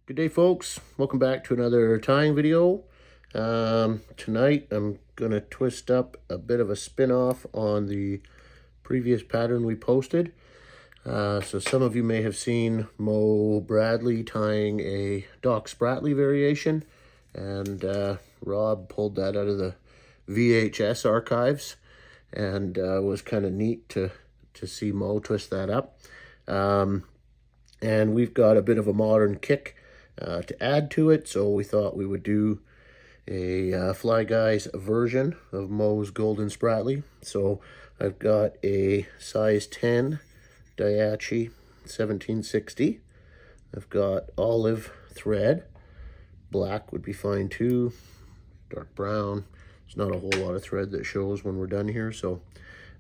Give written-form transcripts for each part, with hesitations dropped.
Good day, folks. Welcome back to another tying video. Tonight I'm gonna twist up a bit of a spin-off on the previous pattern we posted. So some of you may have seen Mo Bradley tying a Doc Spratley variation, and Rob pulled that out of the VHS archives, and was kind of neat to see Mo twist that up. And we've got a bit of a modern kick to add to it, so we thought we would do a Fly Guys version of Mo's Golden Spratley. So I've got a size 10 Daiichi 1760. I've got olive thread. Black would be fine too. Dark brown. There's not a whole lot of thread that shows when we're done here. So,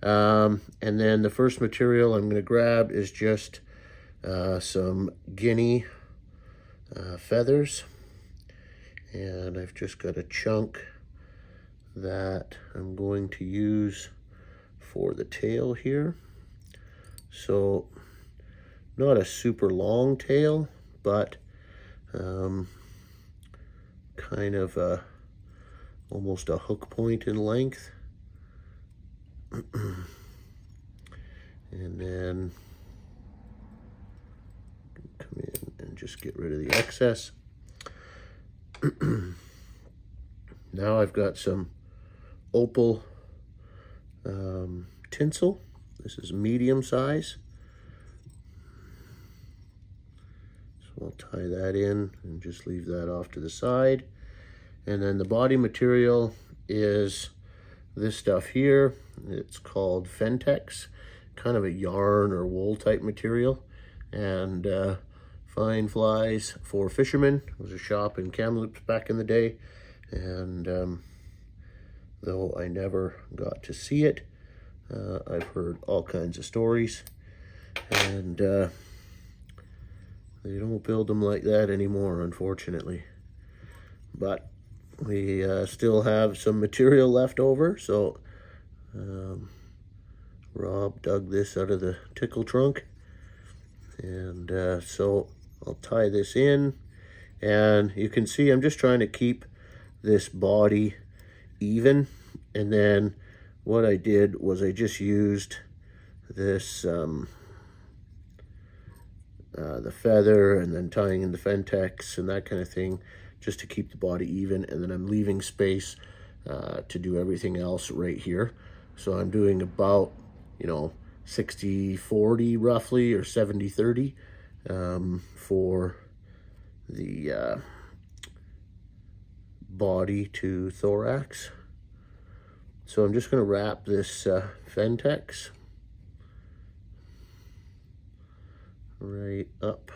and then the first material I'm going to grab is just some guinea feathers, and I've just got a chunk that I'm going to use for the tail here. So not a super long tail, but kind of almost a hook point in length. And then come in and just get rid of the excess. Now I've got some opal tinsel. This is medium size. So I'll tie that in and just leave that off to the side. And then the body material is this stuff here. It's called Fentex, kind of a yarn or wool type material. And fine flies for fishermen. It was a shop in Kamloops back in the day, and though I never got to see it, I've heard all kinds of stories, and they don't build them like that anymore, unfortunately. But we still have some material left over, so Rob dug this out of the tickle trunk. And so I'll tie this in, and you can see I'm just trying to keep this body even. And then what I did was I just used this the feather, and then tying in the Fentex and that kind of thing, just to keep the body even. And then I'm leaving space to do everything else right here. So I'm doing about, 60-40 roughly, or 70-30 for the body to thorax. So I'm just going to wrap this Fentex right up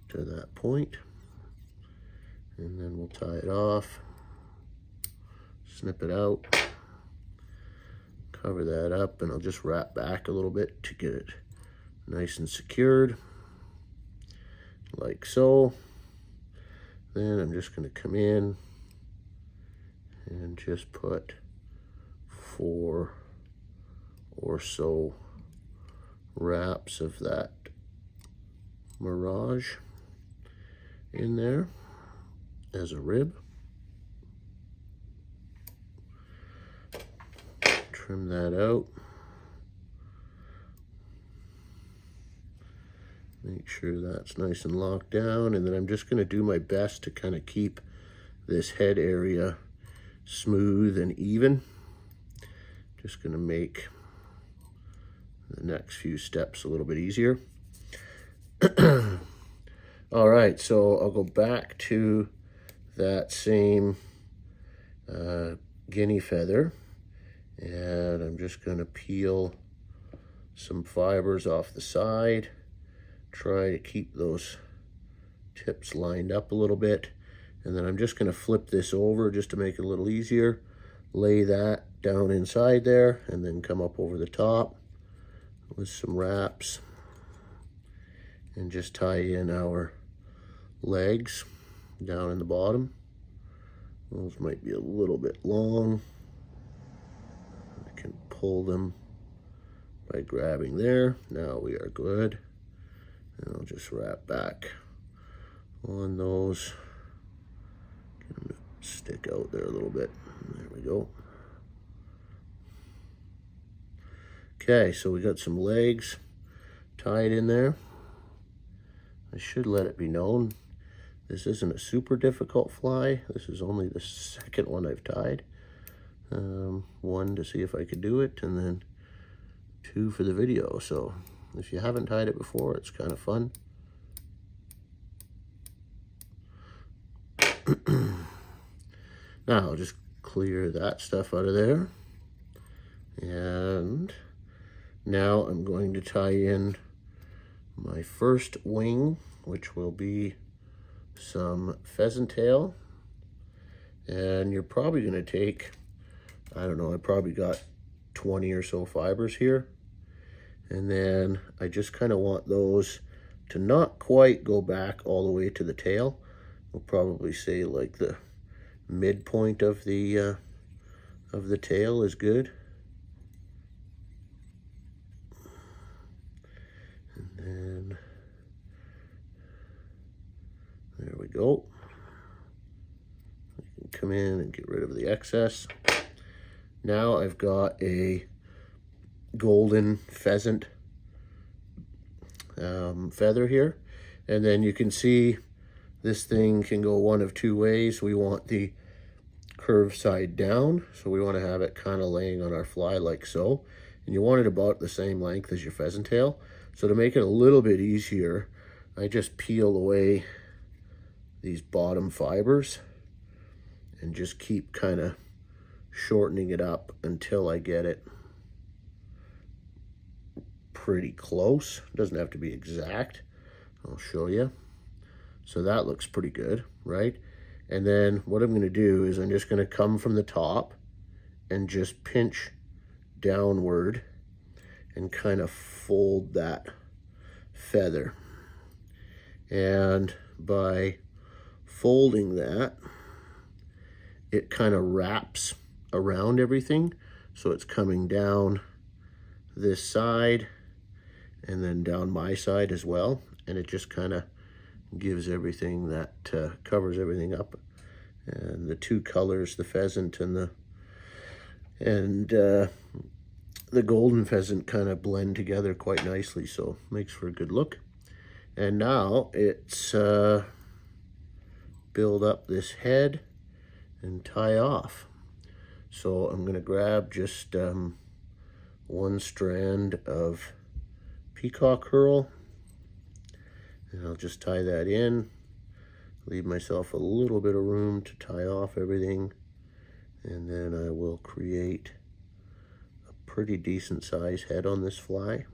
to that point, and then we'll tie it off, snip it out, cover that up, and I'll just wrap back a little bit to get it nice and secured, like so. Then I'm just going to come in and just put 4 or so wraps of that Mirage in there as a rib. Trim that out. Make sure that's nice and locked down, and then I'm just going to do my best to kind of keep this head area smooth and even. Just going to make the next few steps a little bit easier. All right, so I'll go back to that same guinea feather, and I'm just going to peel some fibers off the side. Try to keep those tips lined up a little bit, and then I'm just going to flip this over just to make it a little easier. Lay that down inside there, and then come up over the top with some wraps and just tie in our legs down in the bottom. Those might be a little bit long. I can pull them by grabbing there. Now we are good. And I'll just wrap back on those. Get them to stick out there a little bit. There we go. Okay, so we got some legs tied in there. I should let it be known, this isn't a super difficult fly. This is only the second one I've tied. One to see if I could do it, and then two for the video. So if you haven't tied it before, it's kind of fun. Now I'll just clear that stuff out of there. And now I'm going to tie in my first wing, which will be some pheasant tail. And you're probably going to take, I don't know, I probably got 20 or so fibers here. And then I just kind of want those to not quite go back all the way to the tail. We'll probably say like the midpoint of the tail is good. And then there we go. I can come in and get rid of the excess. Now I've got a golden pheasant feather here, and then you can see this thing can go one of two ways. We want the curved side down, so we want to have it kind of laying on our fly like so, and you want it about the same length as your pheasant tail. So to make it a little bit easier, I just peel away these bottom fibers and just keep kind of shortening it up until I get it pretty close. It doesn't have to be exact. I'll show you. So that looks pretty good, right? And then what I'm going to do is I'm just going to come from the top and just pinch downward and kind of fold that feather. And by folding that, it kind of wraps around everything. So it's coming down this side and then down my side as well. And it just kind of gives everything that covers everything up. And the two colors, the pheasant and the golden pheasant, kind of blend together quite nicely, so makes for a good look. And now it's build up this head and tie off. So I'm going to grab just one strand of peacock herl, and I'll just tie that in, leave myself a little bit of room to tie off everything, and then I will create a pretty decent size head on this fly.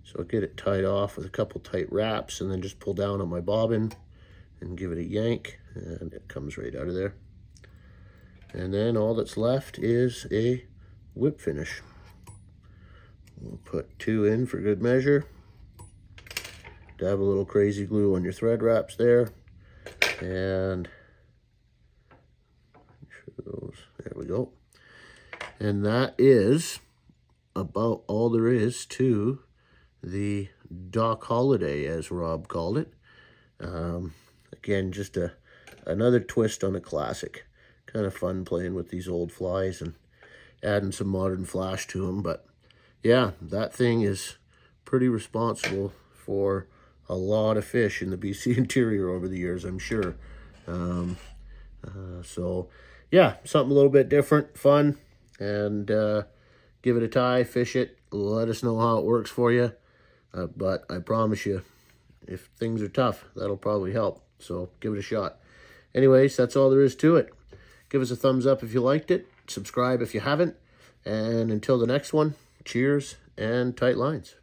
So I'll get it tied off with a couple tight wraps, and then just pull down on my bobbin and give it a yank, and it comes right out of there. And then all that's left is a whip finish. We'll put 2 in for good measure. Dab a little crazy glue on your thread wraps there, and make sure those, there we go. And that is about all there is to the Doc Holiday, as Rob called it. Again, just another twist on a classic. Kind of fun playing with these old flies and adding some modern flash to them. But yeah, that thing is pretty responsible for a lot of fish in the BC interior over the years, I'm sure. So yeah, something a little bit different, fun, and give it a try, fish it, let us know how it works for you. But I promise you, if things are tough, that'll probably help. So give it a shot. Anyways, that's all there is to it. Give us a thumbs up if you liked it. Subscribe if you haven't. And until the next one, cheers and tight lines.